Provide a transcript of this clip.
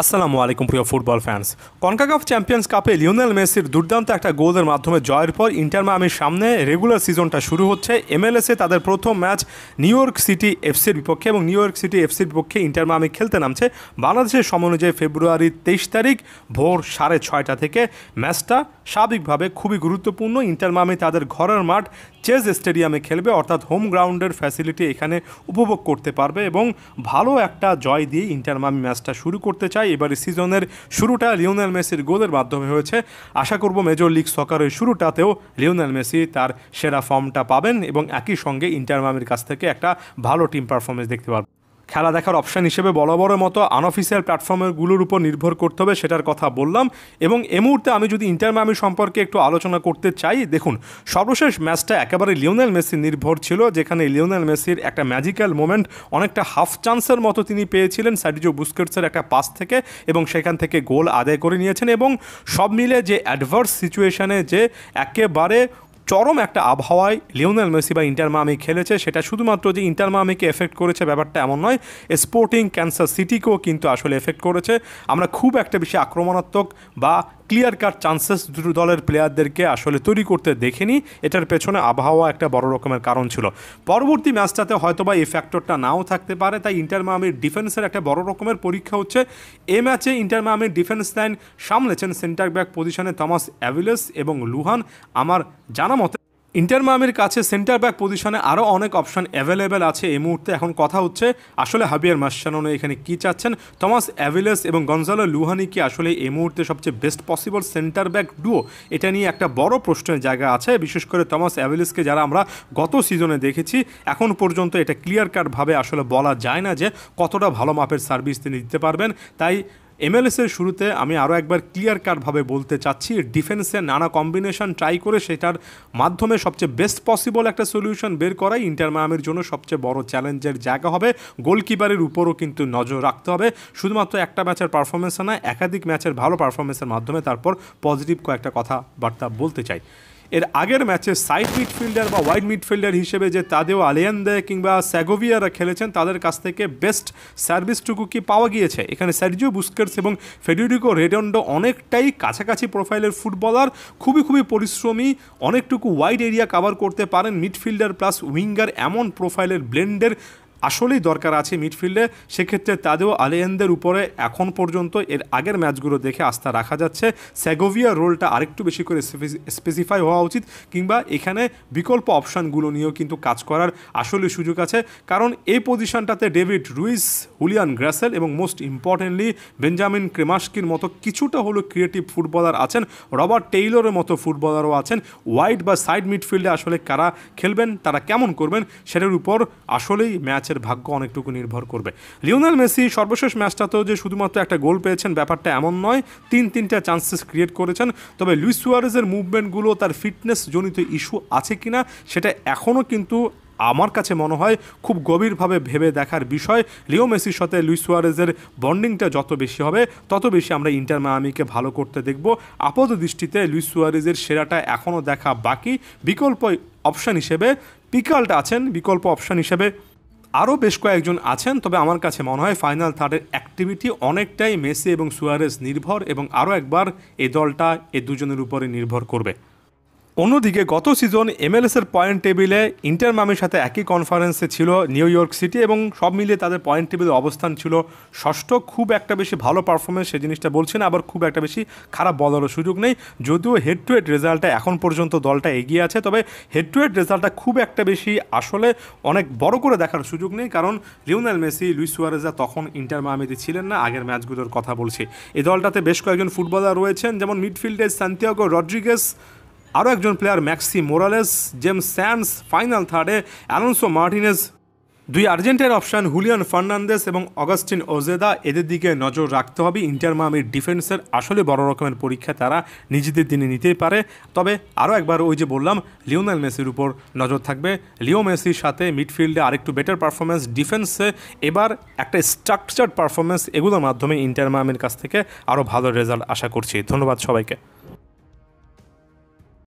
আসসালামু আলাইকুম প্রিয় ফুটবল ফ্যান্স। কনকাকাফ চ্যাম্পিয়ন্স কাপে লিওনেল মেসির দুর্দান্ত একটা গোলের মাধ্যমে জয়ের পর ইন্টার মায়ামির সামনে রেগুলার সিজনটা শুরু হচ্ছে। MLS-এ তাদের প্রথম ম্যাচ নিউ ইয়র্ক সিটি এফসির বিপক্ষে এবং নিউ ইয়র্ক সিটি এফসির বিপক্ষে ইন্টার মায়ামি খেলতে নামছে বাংলাদেশের সময় অনুযায়ী ফেব্রুয়ারির 23 তারিখ ভোর 6:30 থেকে। ম্যাচটা স্বাভাবিকভাবে খুবই গুরুত্বপূর্ণ। ইন্টার মায়ামি তাদের ঘরের মাঠ চেজ স্টেডিয়ামে খেলবে, অর্থাৎ হোম গ্রাউন্ডের ফ্যাসিলিটি এখানে উপভোগ করতে পারবে এবং ভালো একটা জয় দিয়ে ইন্টার মায়ামি ম্যাচটা শুরু করতে চায়। এবারে সিজনের শুরুটা লিওনেল মেসির গোলের মাধ্যমে হয়েছে। আশা করব মেজর লিগ সকারের শুরুটাতেও লিওনেল মেসি তার সেরা ফর্মটা পাবেন এবং একই সঙ্গে ইন্টার মায়ামির কাছ থেকে একটা ভালো টিম পারফরমেন্স দেখতে পারবেন। খেলা দেখার অপশান হিসেবে বরাবরের মতো আনঅফিসিয়াল প্ল্যাটফর্মগুলোর উপর নির্ভর করতে হবে, সেটার কথা বললাম। এবং এই মুহূর্তে আমি যদি ইন্টার মায়ামি সম্পর্কে একটু আলোচনা করতে চাই, দেখুন সর্বশেষ ম্যাচটা একেবারে লিওনেল মেসি নির্ভর ছিল, যেখানে লিওনেল মেসির একটা ম্যাজিক্যাল মোমেন্ট, অনেকটা হাফ চান্সের মতো তিনি পেয়েছিলেন সার্জিও বুস্কেটসের একটা পাস থেকে এবং সেখান থেকে গোল আদায় করে নিয়েছেন। এবং সব মিলে যে অ্যাডভার্স সিচুয়েশনে যে একেবারে চরম একটা আবহাওয়ায় লিওনেল মেসি বা ইন্টার মায়ামি খেলেছে, সেটা শুধুমাত্র যে ইন্টার মায়ামিকে এফেক্ট করেছে ব্যাপারটা এমন নয়, স্পোর্টিং ক্যান্সাস সিটিকেও কিন্তু আসলে এফেক্ট করেছে। আমরা খুব একটা বেশি আক্রমণাত্মক বা ক্লিয়ার কাট চান্সেস দুটো দলের প্লেয়ারদেরকে আসলে তৈরি করতে দেখিনি। এটার পেছনে আবহাওয়া একটা বড় রকমের কারণ ছিল। পরবর্তী ম্যাচটাতে হয়তোবা এই ফ্যাক্টরটা নাও থাকতে পারে, তাই ইন্টার মায়ামির ডিফেন্সের একটা বড় রকমের পরীক্ষা হচ্ছে। এই ম্যাচে ইন্টার মায়ামির ডিফেন্স লাইন সামলেছেন সেন্টার ব্যাক পজিশনে থমাস অ্যাভিলেস এবং লুহান। আমার জানা মতে ইন্টার মায়ামির কাছে সেন্টার ব্যাক পজিশনে আরও অনেক অপশান অ্যাভেলেবেল আছে এই মুহূর্তে। এখন কথা হচ্ছে আসলে হাবিয়ার মাসচানোনে এখানে কী চাচ্ছেন, থমাস অ্যাভিলেস এবং গনজালো লুহানি কি আসলে এই মুহূর্তে সবচেয়ে best possible centre back duo, এটা নিয়ে একটা বড় প্রশ্নের জায়গা আছে। বিশেষ করে থমাস অ্যাভিলেসকে যারা আমরা গত সিজনে দেখেছি, এখন পর্যন্ত এটা ক্লিয়ার কাটভাবে আসলে বলা যায় না যে কতটা ভালো মাপের সার্ভিস তিনি দিতে পারবেন। তাই MLS-এর শুরুতে আমি আরও একবার ক্লিয়ার কাটভাবে বলতে চাচ্ছি, ডিফেন্সের নানা কম্বিনেশন ট্রাই করে সেটার মাধ্যমে সবচেয়ে বেস্ট পসিবল একটা সলিউশন বের করাই ইন্টার মায়ামির জন্য সবচেয়ে বড় চ্যালেঞ্জের জায়গা হবে। গোলকিপারের উপরও কিন্তু নজর রাখতে হবে। শুধুমাত্র একটা ম্যাচের পারফরমেন্স না, একাধিক ম্যাচের ভালো পারফরমেন্সের মাধ্যমে তারপর পজিটিভ কয়েকটা কথাবার্তা বলতে চাই। এর আগের ম্যাচে সাইড মিডফিল্ডার বা ওয়াইড মিডফিল্ডার হিসেবে যে তাদেও আলিয়ান্দে কিংবা স্যাগোভিয়ারা খেলেছেন, তাদের কাছ থেকে বেস্ট সার্ভিসটুকু কি পাওয়া গিয়েছে? এখানে সার্জিও বুস্কেটস এবং ফেডেরিকো রেডন্ডো অনেকটাই কাছাকাছি প্রোফাইলের ফুটবলার, খুবই পরিশ্রমী, অনেকটুকু ওয়াইড এরিয়া কাভার করতে পারেন, মিডফিল্ডার প্লাস উইঙ্গার এমন প্রোফাইলের ব্লেন্ডের আসলেই দরকার আছে মিডফিল্ডে। সেক্ষেত্রে তাদেও আলিয়ানদের উপরে এখন পর্যন্ত এর আগের ম্যাচগুলো দেখে আস্থা রাখা যাচ্ছে। স্যাগোভিয়ার রোলটা আরেকটু বেশি করে স্পেসিফাই হওয়া উচিত, কিংবা এখানে বিকল্প অপশানগুলো নিয়েও কিন্তু কাজ করার আসলে সুযোগ আছে। কারণ এই পজিশনটাতে ডেভিড রুইস, হুলিয়ান গ্রাসেল এবং মোস্ট ইম্পর্টেন্টলি বেঞ্জামিন ক্রেমাস্কির মতো কিছুটা হলো ক্রিয়েটিভ ফুটবলার আছেন, রবার্ট টেইলরের মতো ফুটবলারও আছেন। ওয়াইড বা সাইড মিডফিল্ডে আসলে কারা খেলবেন, তারা কেমন করবেন, সেটার উপর আসলেই ম্যাচের ভাগ্য অনেকটুকু নির্ভর করবে। লিওনেল মেসি সর্বশেষ ম্যাচটাতেও যে শুধুমাত্র একটা গোল পেয়েছেন ব্যাপারটা এমন নয়, তিনটা চান্সেস ক্রিয়েট করেছেন। তবে লুইস সুয়ারেজের মুভমেন্টগুলো, তার ফিটনেস জনিত ইস্যু আছে কিনা সেটা এখনও কিন্তু আমার কাছে মনে হয় খুব গভীরভাবে ভেবে দেখার বিষয়। লিও মেসির সাথে লুইস সুয়ারেজের বন্ডিংটা যত বেশি হবে তত বেশি আমরা ইন্টার মায়ামিকে ভালো করতে দেখব। আপাত দৃষ্টিতে লুইস সুয়ারেজের সেরাটা এখনও দেখা বাকি। বিকল্প অপশান হিসেবে পিকাল্ট আছেন, বিকল্প অপশান হিসেবে আরও বেশ কয়েকজন আছেন। তবে আমার কাছে মনে হয় ফাইনাল থার্ডের অ্যাক্টিভিটি অনেকটাই মেসি এবং সুয়ারেজ নির্ভর, এবং আরও একবার এই দলটা এই দুজনের উপরে নির্ভর করবে। অন্যদিকে গত সিজন MLS-এর পয়েন্ট টেবিলে ইন্টার মায়ামির সাথে একই কনফারেন্সে ছিল নিউ ইয়র্ক সিটি, এবং সব মিলিয়ে তাদের পয়েন্ট টেবিলের অবস্থান ছিল ষষ্ঠ। খুব একটা বেশি ভালো পারফরমেন্স সে জিনিসটা বলছি না, আবার খুব একটা বেশি খারাপ বলারও সুযোগ নেই। যদিও হেড টু হেড রেজাল্টটা এখন পর্যন্ত দলটা এগিয়ে আছে, তবে হেড টু হেড রেজাল্টটা খুব একটা বেশি আসলে অনেক বড় করে দেখার সুযোগ নেই, কারণ লিওনেল মেসি, লুইস সুয়ারেজা তখন ইন্টার মায়ামিতে ছিলেন না। আগের ম্যাচগুলোর কথা বলছি। এই দলটাতে বেশ কয়েকজন ফুটবলার রয়েছেন, যেমন মিডফিল্ডে সান্তিয়াগো রড্রিগেস, আরও একজন player Maxi Morales, James Sands, final থার্ডে অ্যালোনসো মার্টিনেজ, দুই আর্জেন্টাইন অপশান হুলিয়ান ফার্নান্দেস এবং অগাস্টিন ওজেদা। এদের দিকে নজর রাখতে হবে। ইন্টার মায়ামির ডিফেন্সের আসলে বড় রকমের পরীক্ষা তারা নিজেদের দিনে নিতেই পারে। তবে আরও একবার ওই যে বললাম, লিওনেল মেসির উপর নজর থাকবে। লিও মেসির সাথে মিডফিল্ডে আরেকটু বেটার পারফরমেন্স, ডিফেন্সে এবার একটা স্ট্রাকচার্ড পারফরমেন্স, এগুলোর মাধ্যমে ইন্টার মায়ামির কাছ থেকে আরও ভালো রেজাল্ট আশা করছি। ধন্যবাদ সবাইকে।